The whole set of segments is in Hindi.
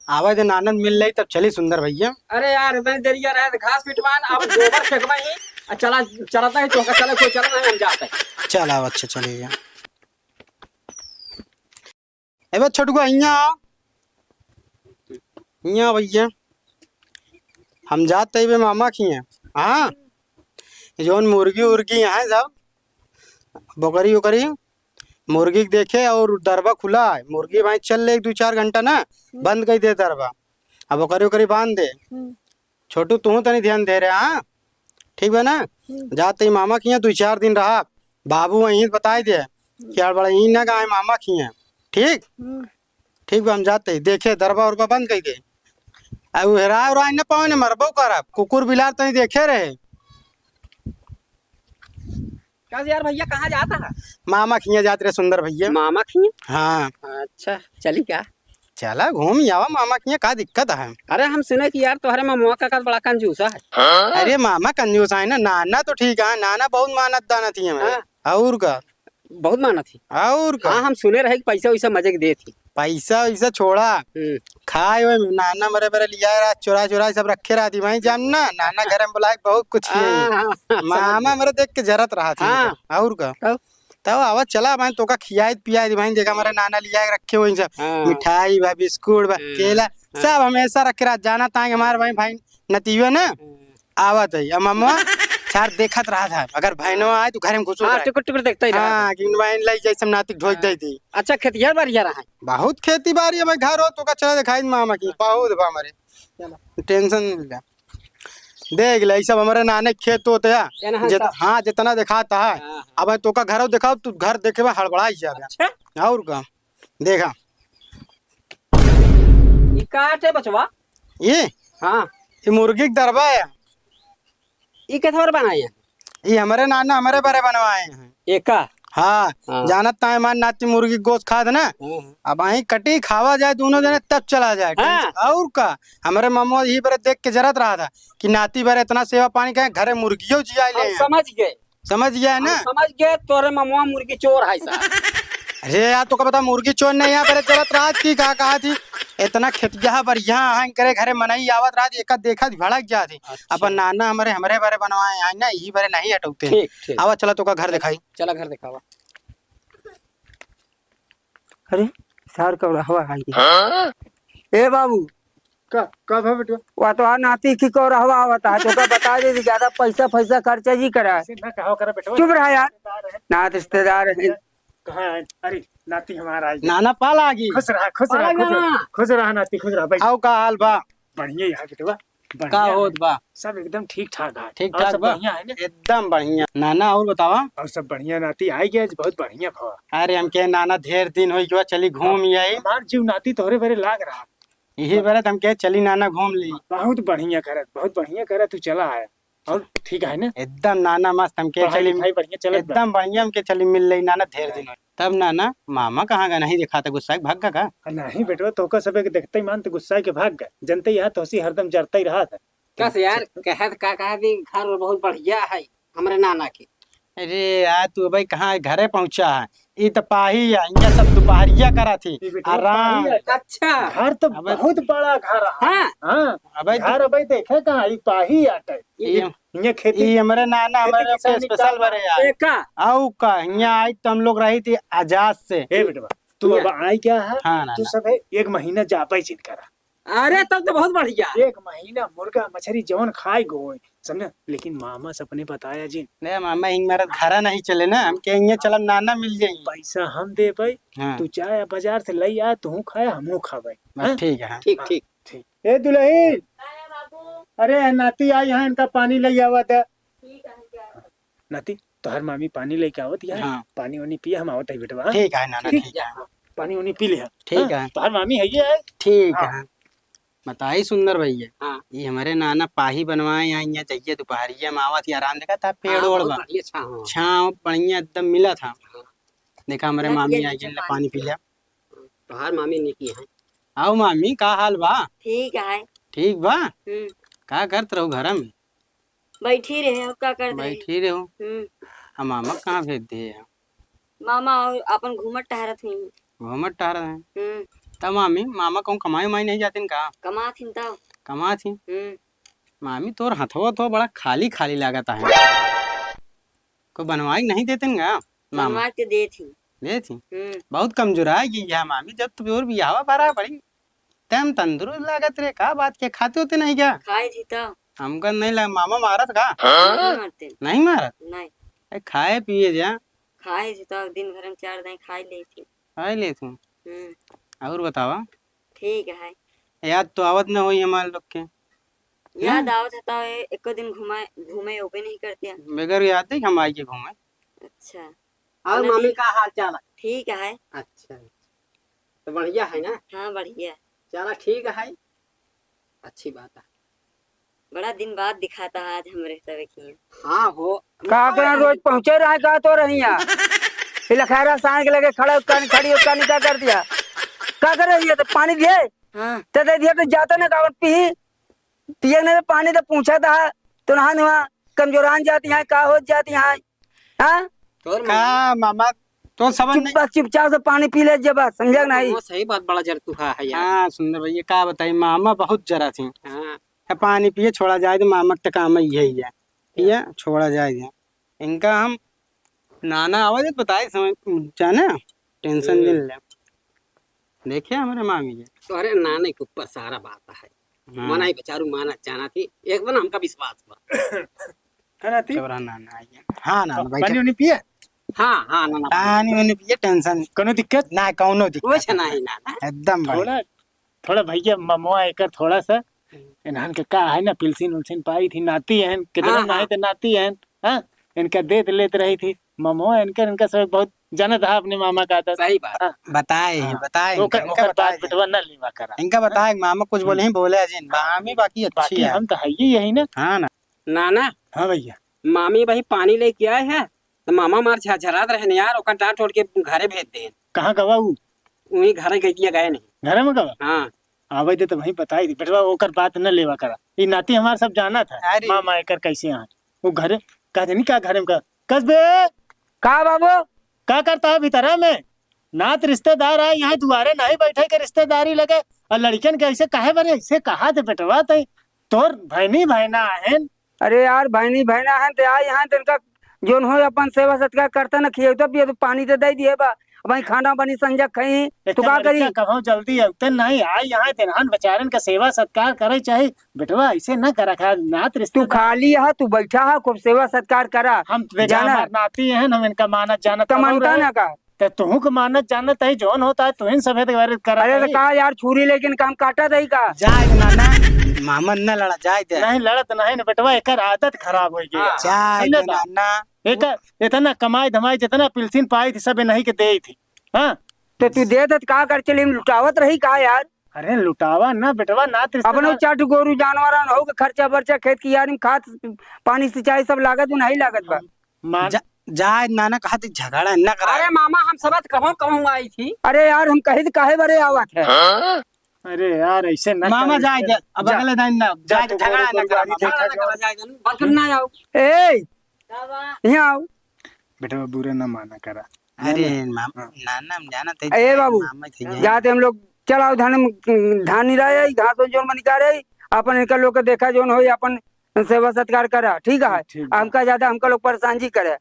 आवाज आनंद मिल रही तब चली सुंदर भैया। अरे यार इतनी देर यार है घास पिटवान अब गोबर फेंकवा ही चला चलाता है तो चला कोई चला नहीं हम जाते हैं। चल आओ अच्छा चलिए। ए बे छोटू यहाँ भैया हम जाते ही मामा की हैं। हाँ जोन मुर्गी उर्गी यहाँ सब बकरी उकरी मुर्गी के देखे और दरबा खुला है मुर्गी भाई चल ले 2-4 घंटा ना बंद कर दे दरबा अब बकरी उकरी बांध दे। छोटू तू तो नहीं ध्यान दे रहे हाँ ठीक है ना। जाते ही मामा की हैं 2-4 दिन रहा बाबू वहीं बताए दे क्या बड़ा यहीं ना गाय मामा की हैं। ठीक ठीक बा हम जाते ही देखे दरबा उरबा बंद कर दे अब हेरा उरा न पाओ ने मरबो करब कुकुर बिलार तो नहीं देखे रहे। क्या यार भैया कहाँ जाता है? मामा खिया जाते रहे सुंदर भैया। मामा की हाँ अच्छा चली क्या? चला घूम ही आवा मामा खिया का दिक्कत है। अरे हम सुने कि यार तुम्हारे मामा का बड़ा कंजूस है। अरे मामा कंजूस है ना नाना तो ठीक है नाना बहुत मानत दाना थी हमें और का बहुत माना थी और का हाँ हम सुने रहे कि पैसा वैसा मजे के दे थी। पैसा वैसा छोड़ा खाए हुए नाना मरे बरे लिया रहा चोरा चोरा सब रखे रहा थी वही जानना नाना घर में बुलाए बहुत कुछ मामा मेरे देख के जरत रहा था और का तब आवाज चला भाई तो का खियाई पियाई भाई देखा हमारे नाना लिया रखे हुए सब मिठाई भाई बिस्कुट भाई केला सब हमेशा रखे रहा जाना था हमारे भाई भाई नतीवे ना आवत है मम्मा चार देखत रहा था अगर बहनों आए तो घर में घुसो टुकुर टुकुर देखता ही रहा हाँ कि बहन लाई जैसे नातिक ढोज दी थी। अच्छा खेतिया बारिया रहा है बहुत खेती बाड़ी है भाई घर हो तो का चला दिखाई मामा की बहुत बा हमारे टेंशन नहीं मिला देख ले सब हमारे नाने खेत होते हैं हाँ जितना दिखाता है अब तो का घर दिखाओ तू घर देखे में हड़बड़ा जाएगा और का देखा ये काटे बचवा ये हाँ ये मुर्गी का दरबा है ये कैसे बनाए हैं? ये हमारे नाना हमारे बारे बनवाए हैं एक हाँ जानत है मान नाती मुर्गी गोश्त खा ना अब वही कटी खावा जाए दोनों जने तब चला जाए और का हमारे मामा यही बारे देख के जरत रहा था कि नाती बारे इतना सेवा पानी का घरे मुर्गियों जिया ले समझ गया है ना समझ गए तोरे मामा मुर्गी चोर है अरे यार तो का बता मुर्गी चोर नहीं यहाँ पर जरत रहा थी कहा थी इतना खेतिया बढ़िया हाँ करे घरे मनाई आवत रहा एक देखा भड़क जा थी अपन नाना हमारे बारे बनवाए हैं ना यही बारे नहीं हटौते आवा चला तो का घर दिखाई चला घर दिखावा। अरे सार का हवा आई ए बाबू का बेटा वह तो नाती की को हवा होता है तो का बता दे ज्यादा पैसा पैसा खर्चा जी करा चुप रहा यार ना रिश्तेदार है कहाँ है? अरे नाती हमारा नाना पाल आ गई खुश रहा नाती खुश रहा आओ का हाल बा बढ़िया यार बेटवा का होत बा सब एकदम ठीक ठाक है ठीक ठाक बा बढ़िया है ना एकदम बढ़िया नाना और बतावा और सब बढ़िया नाती आई गया बहुत बढ़िया भवा। अरे हम के नाना ढेर दिन हो गया चली घूम ही आई हमार जीव नाती तोहरे बरे लाग रहा यही बारे हम के चली नाना घूम ली बहुत बढ़िया करत तू चला आया और ठीक है ना एकदम नाना मस्त हम के चली बढ़िया चल एकदम बढ़िया हम के चली मिल रही नाना ढेर दिन तब नाना मामा कहाँ का नहीं दिखा था गुस्सा भाग का नहीं बेटवा तो का सब देखते ही मान तो गुस्सा के भाग गए जनते यहाँ तो हंसी हरदम जरता ही रहा था कैसे यार कहत का कहा दी घर बहुत बढ़िया है हमारे नाना के। अरे यार तू भाई कहाँ घरे पहुंचा है ये तो पाही है इनका सब दोपहरिया करा थी आराम। अच्छा घर तो बहुत बड़ा घर है हाँ घर अबे देखे कहाँ ये पाही आटे ये खेती हमारे नाना हमारे स्पेशल बरे यार आओ का यहाँ आई तो हम लोग रही थी आजाद से बेटवा तू अब आई क्या है हाँ तू सब 1 महीना जापा चित करा अरे तब तो बहुत बढ़िया 1 महीना मुर्गा मछली जवन खाए गो समझा लेकिन मामा सपने बताया जी नहीं मामा हिंग मेरा घरा नहीं चले ना हम कहेंगे चला नाना मिल जाएंगे पैसा हम दे पाई तू चाहे बाजार से ले आ तू खाए हमू खावे ठीक है ठीक ठीक ठीक ए दुल्हन अरे नाती आई यहाँ इनका पानी ले आवत है नाती तोहर मामी पानी लेके आवत है पानी वानी पिए हम आवत है बेटवा ठीक है नाना ठीक है पानी वानी पी ले ठीक है तोहर मामी है ये ठीक है बताई सुंदर भैया ये हमारे नाना पाही बनवाए यहाँ चाहिए दोपहरिया में आवा थी आराम देखा था पेड़ ओड़ छाव बढ़िया एकदम मिला था देखा हमारे मामी आई पानी पी लिया बाहर मामी निकली है। आओ मामी का हाल बा ठीक बा का करत रहो घर में बैठी रहे हो का कर बैठी रहो हम मामा कहाँ भेज दिए मामा अपन घूमत टहरत हुई घूमत टहर है तब मामी मामा कहूँ कमाई उमाई नहीं जाती का? कमा थी तब। कमा थी हम्म। मामी तोर हथवा तो बड़ा खाली खाली लागता है। कोई बनवाई नहीं देते का मामा? बनवा के दे थी। दे थी हम्म। बहुत कमजोरा है यह मामी, जब तो और बियावा भरा बड़ी तम तंदुरुस्त लागत रे, का बात के खाते होते नहीं क्या? खाए थी तब। हमका नहीं लगा मामा मारत का? नहीं मारते। नहीं मारत? नहीं। अरे खाए पिए जा। खाए थी तब, दिन भर में 4 दिन खाई ले थी। खाए ले तू। और बतावा ठीक है। याद तो आवत न होई हमारे लोग के? याद आवत है तो एक दिन घूमे ओपे नहीं करते हैं। बगैर याद है हम आइए घूमे। अच्छा। और मामी का हाल चाल है? ठीक है। अच्छा तो बढ़िया है ना? हाँ बढ़िया। चला ठीक है, अच्छी बात है। बड़ा दिन बाद दिखाता है आज हमरे सब की। हाँ हो। कहा के यहाँ रोज पहुँचे रहे, कहा तो रही लखैरा सांड के लगे खड़ा खड़ी होकर क्या कर दिया? क्या कर रही है? तो पानी दिए? हाँ। तो दे दिया तो जाता ना गाँव पिए ने पानी तो पूछा था तो नहा नुहा कमजोरान जाती है, का हो जाती है? हाँ का मामा तो समझ नहीं। बस चुपचाप से पानी पी ले जब, समझा नहीं? वो सही बात, बड़ा जर तू है यार। हाँ सुंदर भैया का बताई मामा बहुत जरा थी। हाँ पानी पिए छोड़ा जाए तो मामा का काम यही है, पिए छोड़ा जाए। इनका हम नाना आवाज बताए समझ जाने टेंशन दिल ले देखे हमारे मामी जी। तो अरे नाने के ऊपर सारा बात है। मना ही बेचारू माना जाना थी एक बार हमका विश्वास हुआ है ना? चबरा नाना आइए। हाँ नाना भाई पानी उनी पिए? हाँ हाँ नाना पानी वानी पिए, टेंशन कोनो दिक्कत ना कौनो दिक्कत कुछ नहीं नाना। एकदम बढ़िया। थोड़ा थोड़ा भैया ममवा एकर थोड़ा सा इन्हान के का है ना, पिलसिन उलसिन पाई थी, नाती है कितना हाँ, नहीं तो नाती है। हाँ इनका देत लेत रही थी ममवा, इनका सब बहुत जानत था अपने मामा का था। सही बात। हाँ, बताए हाँ। बताए ओकर इनका ओकर बताए बात बिटवा न लेवा करा। इनका बताए मामा कुछ बोले ही बोले अजीन मामी बाकी अच्छी बाकी है। हम तो है ही यही ना। हाँ ना नाना हाँ भैया मामी भाई पानी लेके आए हैं तो मामा मार झरझरात रहे यार, ओकर डांट उठ के घरे भेज दे। कहाँ गवा ऊ? वही घरे गई गए नहीं। घर में गवा? हाँ आवे दे तो वही बताई थी बेटवा, ओकर बात न लेवा करा। ये नाती हमारा सब जाना था अरे। मामा एकर कैसे यहाँ वो घरे का नहीं का घर में का कसबे कहा बाबू? का करता है भीतरा में? नात रिश्तेदार आए यहाँ दुआरे नहीं बैठे के रिश्तेदारी लगे और लड़कियन के ऐसे काहे बने? ऐसे कहा थे बेटवा तई तोर भैनी भैना है। अरे यार बहनी बहना है तो यार यहाँ तनका जोन हो अपन सेवा सत्कार करता ना, खिए तो पिए तो पानी तो दे दिए बा, वही खाना बनी संजय खई तो का करी? कहो जल्दी उतन नहीं आए यहाँ तेनान बेचारन का सेवा सत्कार करे चाहे बेटवा, ऐसे न करा खा नात तू रिश्ते। खाली है, तू बैठा है, खूब सेवा सत्कार करा। हम जाना नाती हैं, हम इनका मानत जानत तो मनता ना का? तो तुहू को मानत जानत है जोन होता है तुहिन सफेद करा। अरे तो कहा यार छुरी लेकिन काम काटा दही का? जाए नाना मामा न लड़ा जाए दे। नहीं लड़त नहीं न बेटवा, एकर आदत खराब हो गई। जाए दे नाना। एक इतना कमाई धमाई जितना पिलसिन पाई थी सब नहीं के दे थी। हाँ तो तू दे दे का कर चली लुटावत रही का यार? अरे लुटावा ना बेटवा, नात अपने चाट गोरू जानवर हो खर्चा बर्चा खेत की यार खाद पानी सिंचाई सब लागत नहीं लागत बा। जाए नाना कहा थी झगड़ा न करा। अरे मामा हम सब कहूँ कहूँ आई थी। अरे यार हम कहे काहे बरे आवत है? अरे यार ऐसे न मामा जाए दे, अब अगले दिन ना जाए दे, झगड़ा न करा। ना आओ। ए यहाँ आओ। बेटवा बुरा न माना करा। अरे मामा नाना हम जाना थे। ए बाबू मामा थे जाते हम लोग चलाओ धान निराए घास जोन में निकाले अपन इनका लोग के देखा जोन हो अपन सेवा सत्कार करा, ठीक है? हमका ज्यादा हमका लोग परेशान जी करे।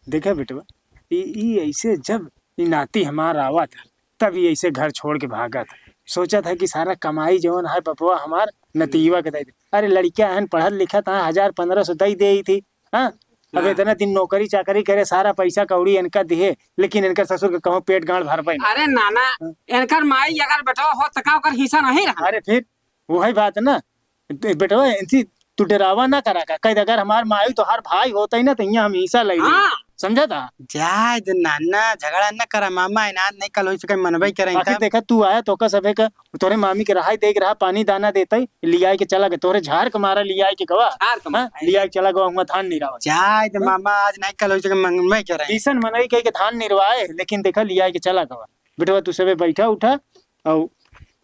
देखा बेटवा ये ऐसे जब ये नाती हमारा आवा था तब ये ऐसे घर छोड़ के भागा था, सोचा था कि सारा कमाई जवन है पपुआ हमार नतीवा के दे दे। अरे लड़कियां हैं पढ़ल लिखा था 1000-1500 दई दे थी। हाँ अब इतना दिन नौकरी चाकरी करे सारा पैसा कौड़ी इनका दिए, लेकिन इनका ससुर के कहूँ पेट गांड भर पाई। अरे नाना इनकर माई अगर बेटवा हो तो का ओकर हिस्सा नहीं रहा। अरे फिर वही बात है ना बेटवा, इनसी तू डरावा ना करा का कह अगर हमार माई तो हर भाई होता ही ना तो यहाँ हम हिस्सा ले समझा था। जाए दे नाना झगड़ा न करा। मामा इनाद नहीं कल हो सके मनबई करे। बाकी देखा तू आया तो का सबे का तोरे मामी के रहाई देख रहा पानी दाना देता ही लिया के चला गया, तोरे झाड़ के मारा लिया के गवा लिया के चला गवा हुआ धान निरावा। जाए दे मामा आज नहीं कल हो सके मनबई करे। ईसन मनई कह के धान निरवाए, लेकिन देखा लिया के चला गवा। बेटवा तू सबे बैठा उठा और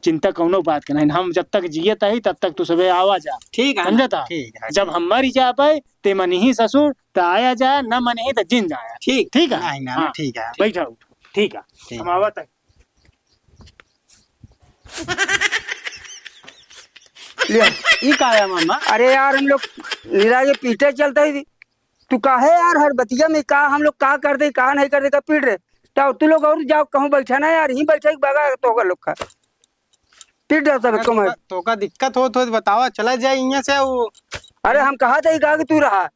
चिंता कौनो बात के नहीं, हम जब तक जियत है तब तक तू सबे आवा जा, ठीक है समझता? जब हम मरी जा पाए ते मन ही ससुर तो आया जा, न मन ही तो जिन जाया। ठीक ठीक है नहीं नाना ठीक है। बैठा उठ ठीक है हम आवा तक। लिया। ई का है मामा? अरे यार हम लोग निरागे पीटे चलते ही तू काहे यार हर बतिया में का हम लोग का कर दे का नहीं कर दे का पीट रहे तो तू लोग और जाओ कहूँ बैठा ना यार यहीं बैठे बगा तो लोग का पीट जाओ सब को मैं। तो का दिक्कत हो तो बतावा, चला जाए यहाँ से वो। अरे हम कहा था कहा कि तू रहा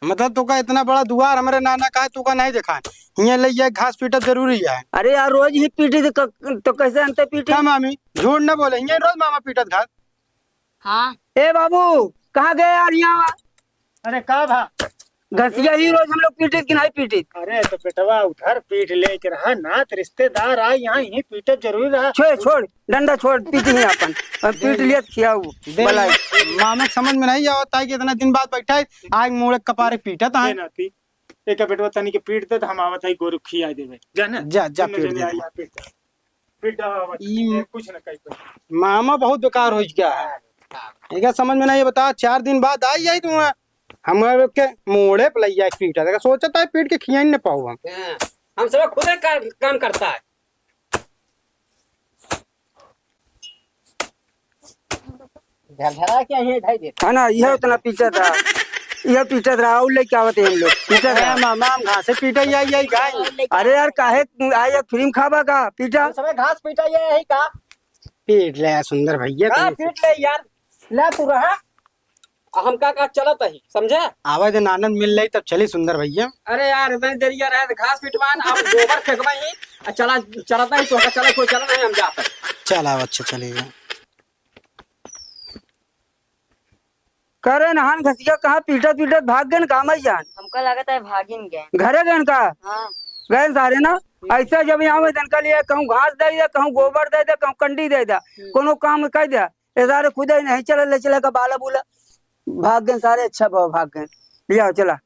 मतलब तो का इतना बड़ा दुआर हमारे नाना का है, तो का नहीं देखा यहाँ ले जाए, घास पीटत जरूरी है। अरे यार रोज ही पीटी तो कैसे अंत पीटी। क्या मामी झूठ न बोले, यहाँ रोज मामा पीटत घास। हाँ ए बाबू कहाँ गए यार यहाँ अरे का भा? घसिया ही रोज हम लोग पीटे कि नहीं पीटे। अरे तो बेटवा उधर पीट ले के रहा, नात रिश्तेदार आ यहाँ यही पीटे जरूरी रहा। छोड़ डंडा छोड़ पीटी ही अपन और पीट लिया खियाऊ भलाई। मामा समझ में नहीं आता है कि इतना दिन बाद बैठा है, आज मुड़े कपारे पीटत है। नाती एक बेटवा तनी के पीट दे तो हम आवत है गोरु खिया देवे जाना। जा जा तीनों पीट जने दे। आई यहाँ पीट पीट आवत ई- कुछ न कही। मामा बहुत बेकार हो गया है, एक समझ में नहीं बता। 4 दिन बाद आई जाए तू हमारे के मोड़े पे लग जाए पीटा था, सोचता है पीट के खिया नहीं पाऊ हम। हम सब खुद काम करता है। झरझरा क्या है ढाई दे। है ना यह उतना पीछा था यह पीछा रहा और लेके आवते हम लोग पीछा अरे था। मामा हम घास से पीटे आई गाय। अरे यार काहे आया फिल्म खाबा का पीछा। हम सब घास पीटा ये यही का। पीट ले सुंदर भैया हाँ तू। पीट ले यार, ले तू रहा हम का चलत ही समझे। आवाज आनंद मिल रही तब चली सुंदर भैया। अरे यार इतनी देरिया रहे घास पिटवान, अब गोबर फेंकवा ही चला चलता ही तो चला कोई चला नहीं हम जाते। चल आओ अच्छा चलेगा। करे नहान घसिया कहाँ पीटत पीटत भाग गए काम आई जान हमको लगता है भागिन गए। घरे गए का हाँ गए सारे ना। ऐसा जब यहाँ में दनका लिया कहूँ घास दे दे कहूँ गोबर दे दे कहूँ कंडी दे दे कोनो काम कह दे ये सारे खुद ही नहीं चले ले चले का बाला बुला भाग गए सारे। अच्छा भाव भाग गए लिया चला।